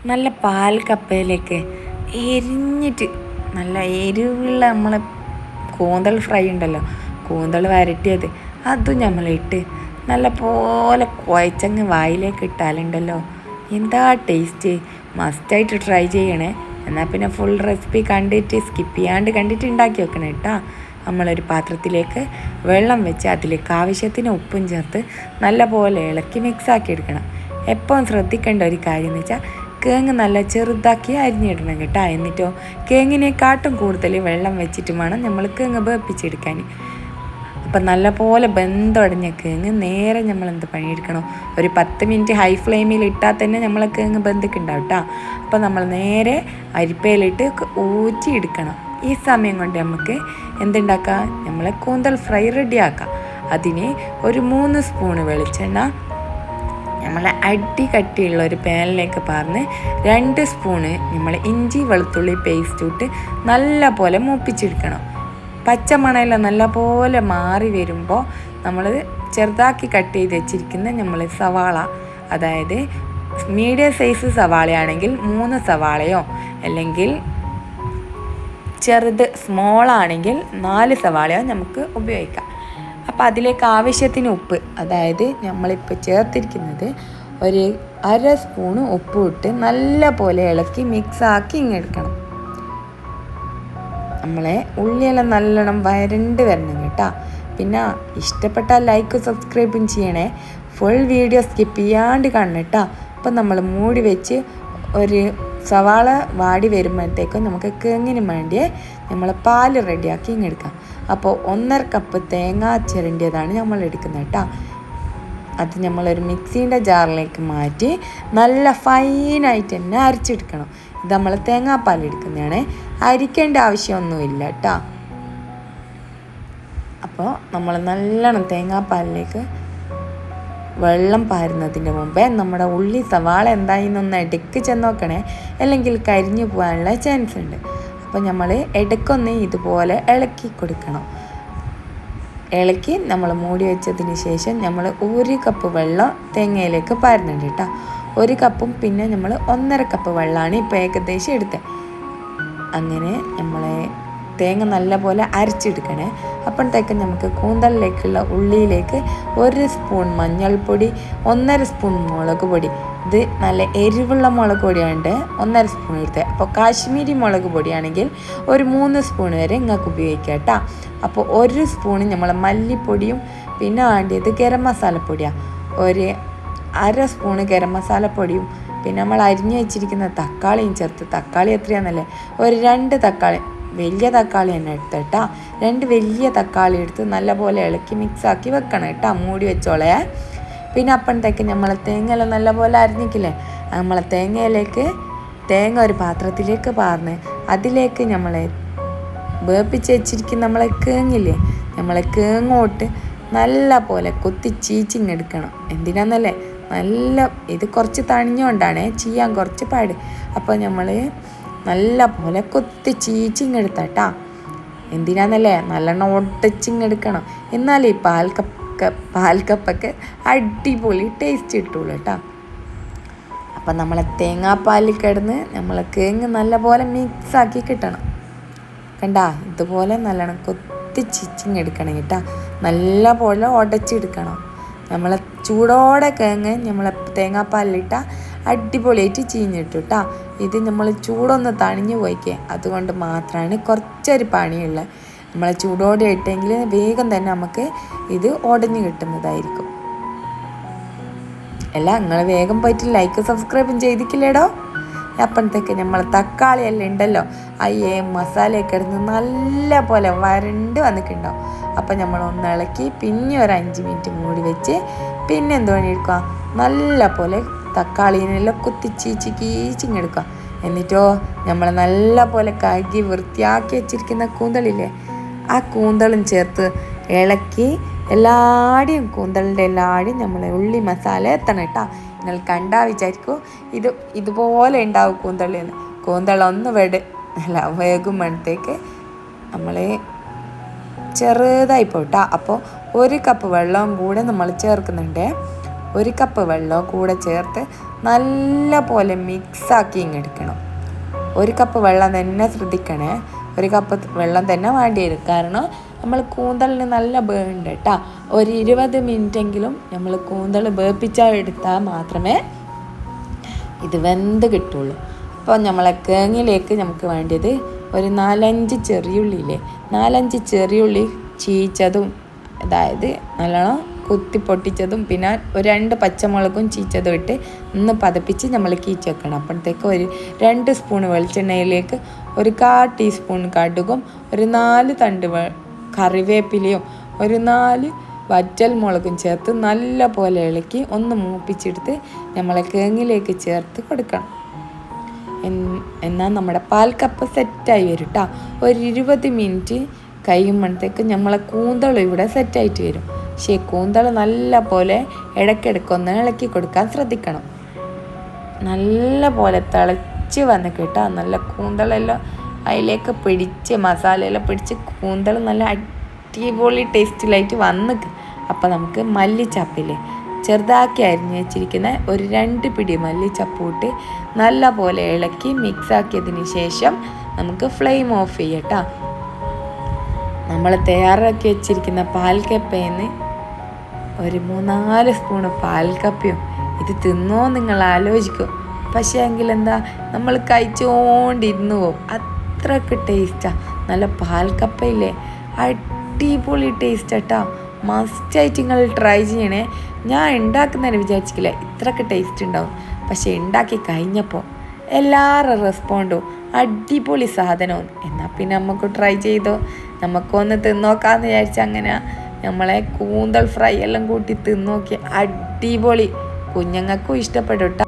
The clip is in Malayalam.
നല്ല പാൽ കപ്പയിലേക്ക് എരിഞ്ഞിട്ട് നല്ല എരിവുള്ള നമ്മളെ കൂന്തൽ ഫ്രൈ ഉണ്ടല്ലോ, കൂന്തൽ വരട്ടിയത്, അതും നമ്മളിട്ട് നല്ല പോലെ കുഴച്ചങ്ങ് വായിലേക്ക് ഇട്ടാലുണ്ടല്ലോ എന്താ ടേസ്റ്റ്. മസ്റ്റായിട്ട് ട്രൈ ചെയ്യണേ. എന്നാൽ പിന്നെ ഫുൾ റെസിപ്പി കണ്ടിട്ട് സ്കിപ്പ് ചെയ്യാണ്ട് കണ്ടിട്ട് ഉണ്ടാക്കി വെക്കണം കേട്ടോ. നമ്മളൊരു പാത്രത്തിലേക്ക് വെള്ളം വെച്ച് അതിലേക്ക് ആവശ്യത്തിന് ഉപ്പും ചേർത്ത് നല്ല പോലെ ഇളക്കി മിക്സാക്കി എടുക്കണം. എപ്പോഴും ശ്രദ്ധിക്കേണ്ട ഒരു കാര്യം എന്ന് വെച്ചാൽ കേങ്ങ് നല്ല ചെറുതാക്കി അരിഞ്ഞിടണം കേട്ടോ. എന്നിട്ടോ കേങ്ങിനെക്കാട്ടും കൂടുതൽ വെള്ളം വെച്ചിട്ട് വേണം നമ്മൾ കേങ്ങ് വേപ്പിച്ചെടുക്കാൻ. അപ്പം നല്ല പോലെ ബന്ധമടഞ്ഞ കേങ്ങ് നേരെ നമ്മൾ എന്ത് പണിയെടുക്കണം, ഒരു 10 മിനിറ്റ് ഹൈ ഫ്ലെയിമിൽ ഇട്ടാൽ തന്നെ നമ്മളെ കേങ്ങ് ബന്ധിക്കുണ്ടാവും കേട്ടോ. അപ്പം നമ്മൾ നേരെ അരിപ്പയിലിട്ട് ഊറ്റിയെടുക്കണം. ഈ സമയം കൊണ്ട് നമുക്ക് എന്തുണ്ടാക്കാം, നമ്മളെ കൂന്തൽ ഫ്രൈ റെഡിയാക്കാം. അതിന് ഒരു 3 സ്പൂണ് വെളിച്ചെണ്ണ നമ്മൾ അടി കട്ടിയുള്ള ഒരു പാനിലേക്ക് പാർന്ന് 2 സ്പൂണ് നമ്മൾ ഇഞ്ചി വെളുത്തുള്ളി പേസ്റ്റ് ഇട്ട് നല്ല പോലെ മൂപ്പിച്ചെടുക്കണം. പച്ചമണയെല്ലാം നല്ല പോലെ മാറി വരുമ്പോൾ നമ്മൾ ചെറുതാക്കി കട്ട് ചെയ്ത് വെച്ചിരിക്കുന്ന നമ്മൾ സവാള, അതായത് മീഡിയം സൈസ് സവാളയാണെങ്കിൽ 3 സവാളയോ അല്ലെങ്കിൽ ചെറുത് സ്മോളാണെങ്കിൽ 4 സവാളയോ നമുക്ക് ഉപയോഗിക്കാം. അപ്പോൾ അതിലേക്ക് ആവശ്യത്തിന് ഉപ്പ്, അതായത് നമ്മളിപ്പോൾ ചേർത്തിരിക്കുന്നത് ഒരു 1/2 സ്പൂണ് ഉപ്പ് ഇട്ട് നല്ല പോലെ ഇളക്കി മിക്സാക്കി ഇങ്ങെടുക്കണം. നമ്മളെ ഉള്ളിയെല്ലാം നല്ലോണം വരണ്ട് വരണം കേട്ടോ. പിന്നെ ഇഷ്ടപ്പെട്ടാൽ ലൈക്ക് സബ്സ്ക്രൈബും ചെയ്യണേ. ഫുൾ വീഡിയോ സ്കിപ്പ് ചെയ്യാണ്ട് കാണണം കേട്ടോ. അപ്പം നമ്മൾ മൂടി വെച്ച് ഒരു സവാള വാടി വരുമ്പോഴത്തേക്കും നമുക്ക് കേങ്ങിന് വേണ്ടിയേ നമ്മൾ പാൽ റെഡിയാക്കി ഇങ്ങെടുക്കാം. അപ്പോൾ 1.5 കപ്പ് തേങ്ങ ചിരണ്ടിയതാണ് നമ്മൾ എടുക്കുന്നത് കേട്ടോ. അത് നമ്മളൊരു മിക്സീൻ്റെ ജാറിലേക്ക് മാറ്റി നല്ല ഫൈനായിട്ട് തന്നെ അരച്ചെടുക്കണം. ഇത് നമ്മൾ തേങ്ങാപ്പാൽ എടുക്കുന്നതാണ്, അരിക്കേണ്ട ആവശ്യമൊന്നുമില്ല കേട്ടോ. അപ്പോൾ നമ്മൾ നല്ലോണം തേങ്ങാപ്പാലിലേക്ക് വെള്ളം പാരുന്നതിൻ്റെ മുമ്പേ നമ്മുടെ ഉള്ളി സവാള എന്തായിന്നൊന്ന് ഇടയ്ക്ക് ചെന്ന് നോക്കണേ, അല്ലെങ്കിൽ കരിഞ്ഞു പോകാനുള്ള ചാൻസ് ഉണ്ട്. അപ്പോൾ നമ്മൾ ഇടയ്ക്കൊന്ന് ഇതുപോലെ ഇളക്കി കൊടുക്കണം. ഇളക്കി നമ്മൾ മൂടി വെച്ചതിന് ശേഷം നമ്മൾ 1 കപ്പ് വെള്ളം തേങ്ങയിലേക്ക് പാരുന്നുണ്ട് കേട്ടോ. 1 കപ്പും പിന്നെ നമ്മൾ 1.5 കപ്പ് വെള്ളമാണ് ഇപ്പോൾ ഏകദേശം എടുത്തത്. അങ്ങനെ നമ്മളെ തേങ്ങ നല്ലപോലെ അരച്ചെടുക്കണേ. അപ്പോഴത്തേക്കും നമുക്ക് കൂന്തലിലേക്കുള്ള ഉള്ളിയിലേക്ക് 1 സ്പൂൺ മഞ്ഞൾപ്പൊടി, 1.5 സ്പൂൺ മുളക് പൊടി, ഇത് നല്ല എരിവുള്ള മുളക് പൊടിയാണ്ട് 1.5 സ്പൂൺ എടുത്തത്. അപ്പോൾ കാശ്മീരി മുളക് പൊടിയാണെങ്കിൽ ഒരു 3 സ്പൂൺ വരെ നിങ്ങൾക്ക് ഉപയോഗിക്കാം കേട്ടോ. അപ്പോൾ 1 സ്പൂണ് നമ്മൾ മല്ലിപ്പൊടിയും പിന്നെ വേണ്ടിയത് ഗരം മസാലപ്പൊടിയാണ്, ഒരു 1/2 സ്പൂണ് ഗരം മസാലപ്പൊടിയും പിന്നെ നമ്മൾ അരിഞ്ഞു വെച്ചിരിക്കുന്ന തക്കാളിയും ചേർത്ത്. തക്കാളി എത്രയാണെന്നല്ലേ, ഒരു 2 തക്കാളി, വലിയ തക്കാളി തന്നെ എടുത്തിട്ടാ. 2 വലിയ തക്കാളി എടുത്ത് നല്ലപോലെ ഇളക്കി മിക്സാക്കി വെക്കണം കേട്ടോ. മൂടി വെച്ചോളേ. പിന്നെ അപ്പോഴത്തേക്ക് നമ്മളെ തേങ്ങയെല്ലാം നല്ലപോലെ അരിഞ്ഞിക്കില്ലേ, നമ്മളെ തേങ്ങ ഒരു പാത്രത്തിലേക്ക് പാർന്ന് അതിലേക്ക് നമ്മളെ വേപ്പിച്ച് വെച്ചിരിക്കുന്ന നമ്മളെ കേങ്ങില്ലേ, നമ്മളെ കേങ്ങോട്ട് നല്ല പോലെ കൊത്തി ചീച്ചിങ്ങെടുക്കണം. എന്തിനാന്നല്ലേ, നല്ല ഇത് കുറച്ച് തണിഞ്ഞുകൊണ്ടാണ് ചെയ്യാൻ കുറച്ച് പാട്. അപ്പോൾ നമ്മൾ നല്ല പോലെ കൊത്തി ചീച്ചിങ്ങെടുത്താട്ടാ. എന്തിനാന്നല്ലേ, നല്ലോണം ഒടച്ചിങ്ങെടുക്കണം. എന്നാലേ ഈ പാൽക്കപ്പൊക്കെ അടിപൊളി ടേസ്റ്റ് കിട്ടുള്ളൂ കേട്ടോ. അപ്പം നമ്മളെ തേങ്ങാപ്പാലിൽ കിടന്ന് നമ്മളെ കേങ്ങ് നല്ല പോലെ മിക്സാക്കി കിട്ടണം. കണ്ടാ, ഇതുപോലെ നല്ലോണം കൊത്തി ചീച്ചിങ്ങെടുക്കണം കേട്ടോ. നല്ല പോലെ ഉടച്ചെടുക്കണം. നമ്മളെ ചൂടോടെ കേങ്ങ് നമ്മളെ തേങ്ങാപ്പാലിലിട്ടാൽ അടിപൊളിയായിട്ട് ചീഞ്ഞിട്ടു കേട്ടോ. ഇത് നമ്മൾ ചൂടൊന്ന് തണിഞ്ഞു പോയിക്കേ, അതുകൊണ്ട് മാത്രമാണ് കുറച്ചൊരു പണിയുള്ളത്. നമ്മളെ ചൂടോടെ ഇട്ടെങ്കിൽ വേഗം തന്നെ നമുക്ക് ഇത് ഉടഞ്ഞു കിട്ടുന്നതായിരിക്കും. അല്ല, നിങ്ങൾ വേഗം പോയിട്ട് ലൈക്ക് സബ്സ്ക്രൈബും ചെയ്തിക്കില്ലേടോ. അപ്പോഴത്തേക്ക് നമ്മൾ തക്കാളി എല്ലാം ഉണ്ടല്ലോ, അയ്യേ മസാലയൊക്കെ ഇടുന്ന് നല്ല പോലെ വരണ്ട് വന്നിട്ടുണ്ടാവും. അപ്പം നമ്മൾ ഒന്ന് ഇളക്കി പിന്നെ ഒരു 5 മിനിറ്റ് മൂടി വെച്ച് പിന്നെ എന്ത് പണി എടുക്കുക, നല്ല പോലെ തക്കാളീനെല്ലാം കീച്ചിങ്ങെടുക്കുക. എന്നിട്ടോ നമ്മൾ നല്ല പോലെ കഴുകി വൃത്തിയാക്കി വെച്ചിരിക്കുന്ന കൂന്തളില്ലേ, ആ കൂന്തളും ചേർത്ത് ഇളക്കി കൂന്തളിൻ്റെ എല്ലാടിയും നമ്മൾ ഉള്ളി മസാല എത്തണം കേട്ടോ. നിങ്ങൾ കണ്ടാൽ വിചാരിക്കും ഇതുപോലെ ഉണ്ടാവും കൂന്തളിന്ന്. കൂന്തളൊന്ന് വേകുമ്പോഴത്തേക്ക് നമ്മൾ ചെറുതായി പോട്ടാ. അപ്പോൾ 1 കപ്പ് വെള്ളവും കൂടെ നമ്മൾ ചേർക്കുന്നുണ്ട്. 1 കപ്പ് വെള്ളം കൂടെ ചേർത്ത് നല്ല പോലെ മിക്സാക്കി എടുക്കണം. 1 കപ്പ് വെള്ളം തന്നെ ശ്രദ്ധിക്കണേ, 1 കപ്പ് വെള്ളം തന്നെ വേണ്ടി വരും. കാരണം നമ്മൾ കൂന്തലിന് നല്ല വേണ്ട കേട്ടോ. ഒരു 20 മിനിറ്റെങ്കിലും നമ്മൾ കൂന്തൽ വേപ്പിച്ചാൽ എടുത്താൽ മാത്രമേ ഇത് വെന്ത് കിട്ടുള്ളൂ. അപ്പോൾ നമ്മളെ കേങ്ങിലേക്ക് നമുക്ക് വേണ്ടത് ഒരു 4-5 ചെറിയുള്ളിയില്ലേ, 4-5 ചെറിയുള്ളി ചീച്ചതും, അതായത് നല്ലോണം കുത്തി പൊട്ടിച്ചതും, പിന്നെ ഒരു 2 പച്ചമുളകും ചീച്ചതും ഇട്ട് ഒന്ന് പതപ്പിച്ച് നമ്മൾ കീച്ച് വെക്കണം. അപ്പോഴത്തേക്ക് ഒരു 2 സ്പൂൺ വെളിച്ചെണ്ണയിലേക്ക് ഒരു 1/4 ടീസ്പൂൺ കടുകും, ഒരു 4 തണ്ട് കറിവേപ്പിലയും, ഒരു 4 വറ്റൽ മുളകും ചേർത്ത് നല്ല പോലെ ഇളക്കി ഒന്ന് മൂപ്പിച്ചെടുത്ത് നമ്മളെ കേങ്ങിലേക്ക് ചേർത്ത് കൊടുക്കണം. എന്നാൽ നമ്മുടെ പാൽക്കപ്പ് സെറ്റായി വരും കേട്ടോ. ഒരു 20 മിനിറ്റ് കഴിയുമ്പോഴത്തേക്ക് നമ്മളെ കൂന്തൾ ഇവിടെ സെറ്റായിട്ട് വരും. പക്ഷേ കൂന്തൾ നല്ല പോലെ ഇടയ്ക്കിടയ്ക്കൊന്ന് ഇളക്കി കൊടുക്കാൻ ശ്രദ്ധിക്കണം. നല്ല പോലെ തിളച്ച് വന്ന് കേട്ടോ. നല്ല കൂന്തളെല്ലാം അതിലേക്ക് പിടിച്ച് മസാലയെല്ലാം പിടിച്ച് കൂന്തൾ നല്ല അടിപൊളി ടേസ്റ്റിലായിട്ട് വന്ന്. അപ്പോൾ നമുക്ക് മല്ലിച്ചപ്പില്ലേ, ചെറുതാക്കി അരിഞ്ഞ് വെച്ചിരിക്കുന്ന ഒരു 2 പിടി മല്ലിച്ചപ്പ് ഇട്ട് നല്ല പോലെ ഇളക്കി മിക്സാക്കിയതിന് ശേഷം നമുക്ക് ഫ്ലെയിം ഓഫ് ചെയ്യട്ടോ. നമ്മൾ തയ്യാറാക്കി വെച്ചിരിക്കുന്ന പാൽക്കപ്പയിൽ ഒരു 3-4 സ്പൂണ് പാൽക്കപ്പയും ഇത് തിന്നോ നിങ്ങൾ ആലോചിക്കും. പക്ഷേ എങ്കിലെന്താ, നമ്മൾ കഴിച്ചുകൊണ്ടിരുന്നു പോകും. അത്രക്ക് ടേസ്റ്റാണ്. നല്ല പാൽക്കപ്പയില്ലേ, അടിപൊളി ടേസ്റ്റ് കേട്ടോ. മസ്റ്റായിട്ട് നിങ്ങൾ ട്രൈ ചെയ്യണേ. ഞാൻ ഉണ്ടാക്കുന്നതിന് വിചാരിച്ചില്ല ഇത്രക്ക് ടേസ്റ്റ് ഉണ്ടാവും. പക്ഷേ ഉണ്ടാക്കി കഴിഞ്ഞപ്പോൾ എല്ലാവരുടെ റെസ്പോണ്ടും അടിപൊളി സാധനവും. എന്നാൽ പിന്നെ നമുക്ക് ട്രൈ ചെയ്തോ, നമുക്കൊന്ന് തിന്നോക്കാമെന്ന് വിചാരിച്ചാൽ അങ്ങനെ നമ്മളെ കൂന്തൽ ഫ്രൈ എല്ലാം കൂട്ടി തിന്നോക്കി അടിപൊളി. കുഞ്ഞുങ്ങൾക്കും ഇഷ്ടപ്പെടും കേട്ടോ.